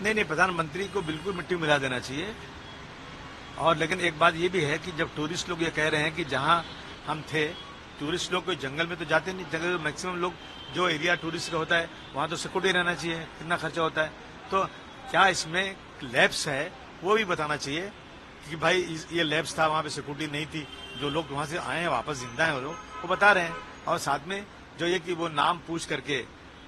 नहीं नहीं, प्रधानमंत्री को बिल्कुल मिट्टी में मिला देना चाहिए। और लेकिन एक बात ये भी है कि जब टूरिस्ट लोग ये कह रहे हैं कि जहां हम थे, टूरिस्ट लोग कोई जंगल में तो जाते नहीं, जंगल में मैक्सिमम लोग जो एरिया टूरिस्ट का होता है वहां तो सिक्योरिटी रहना चाहिए, कितना खर्चा होता है। तो क्या इसमें लैब्स है वो भी बताना चाहिए कि भाई ये लैब्स था, वहां पे सिक्योरिटी नहीं थी, जो लोग वहां से आए हैं वापस जिंदा हैं वो लोग, वो बता रहे हैं। और साथ में जो ये कि वो नाम पूछ करके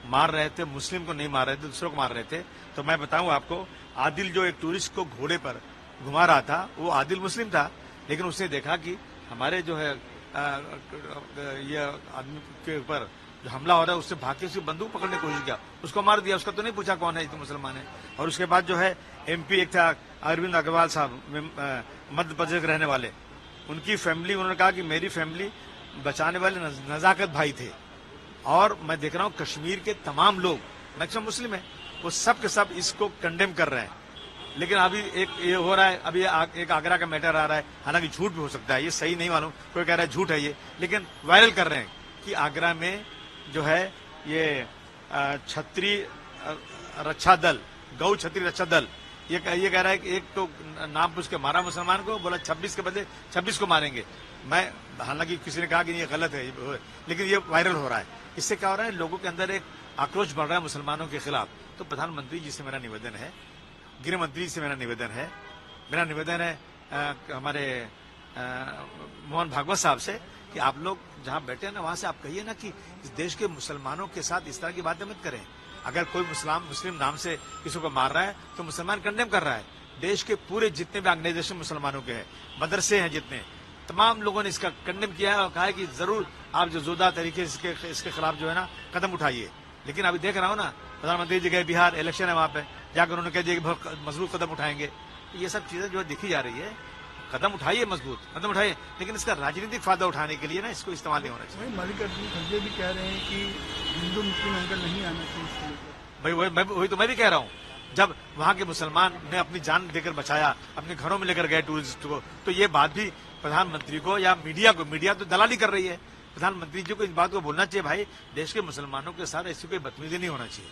मार रहे थे, मुस्लिम को नहीं मार रहे थे, दूसरों को मार रहे थे। तो मैं बताऊं आपको, आदिल जो एक टूरिस्ट को घोड़े पर घुमा रहा था, वो आदिल मुस्लिम था, लेकिन उसने देखा कि हमारे जो है ये आदमी के ऊपर जो हमला हो रहा है, उससे भाग के उसकी बंदूक पकड़ने की कोशिश किया, उसको मार दिया। उसका तो नहीं पूछा कौन है, तो मुसलमान है। और उसके बाद जो है एमपी एक था अरविंद अग्रवाल साहब, मध्य प्रदेश के रहने वाले, उनकी फैमिली, उन्होंने कहा कि मेरी फैमिली बचाने वाले नजाकत भाई थे। और मैं देख रहा हूँ कश्मीर के तमाम लोग, मैक्सिमम मुस्लिम है, वो सब के सब इसको कंडेम कर रहे हैं। लेकिन अभी एक ये हो रहा है, अभी एक आगरा का मैटर आ रहा है, हालांकि झूठ भी हो सकता है, ये सही नहीं मालूम, कोई कह रहा है झूठ है ये, लेकिन वायरल कर रहे हैं कि आगरा में जो है ये छत्री रक्षा दल, गौ छत्री रक्षा दल, ये कह रहा है कि एक तो नाम पूछ के मारा मुसलमान को, बोला 26 के बदले 26 को मारेंगे। मैं, हालांकि किसी ने कहा कि ये गलत है, लेकिन ये वायरल हो रहा है। इससे क्या हो रहा है, लोगों के अंदर एक आक्रोश बढ़ रहा है मुसलमानों के खिलाफ। तो प्रधानमंत्री जी से मेरा निवेदन है, गृह मंत्री से मेरा निवेदन है हमारे मोहन भागवत साहब से कि आप लोग जहां बैठे हैं ना, वहां से आप कहिए ना कि इस देश के मुसलमानों के साथ इस तरह की बातें मत करें। अगर कोई मुस्लिम नाम से किसी को मार रहा है तो मुसलमान कंडेम कर रहा है। देश के पूरे जितने भी ऑर्गेनाइजेशन मुसलमानों के हैं, मदरसे हैं जितने, तमाम लोगों ने इसका कंडेम किया है और कहा है कि जरूर आप जो जोरदार तरीके से इसके खिलाफ जो है ना कदम उठाइए। लेकिन अभी देख रहा हूँ ना, प्रधानमंत्री जी गए बिहार, इलेक्शन है वहां पे, जाकर उन्होंने कह दिया कि बहुत मजबूत कदम उठाएंगे। तो ये सब चीजें जो है दिखी जा रही है, कदम उठाइए, मजबूत कदम उठाइए, लेकिन इसका राजनीतिक फायदा उठाने के लिए ना इसको इस्तेमाल नहीं होना चाहिए। मल्लिकार्जुन खड़गे भी कह रहे हैं कि हिंदू मुस्लिम एंगल नहीं आना चाहिए। भाई वही तो मैं भी कह रहा हूँ, जब वहां के मुसलमान ने अपनी जान देकर बचाया, अपने घरों में लेकर गए टूरिस्ट को, तो ये बात भी प्रधानमंत्री को या मीडिया तो दलाली कर रही है। प्रधानमंत्री जी को इस बात को बोलना चाहिए, भाई देश के मुसलमानों के साथ ऐसी कोई बदतमीजी नहीं होना चाहिए।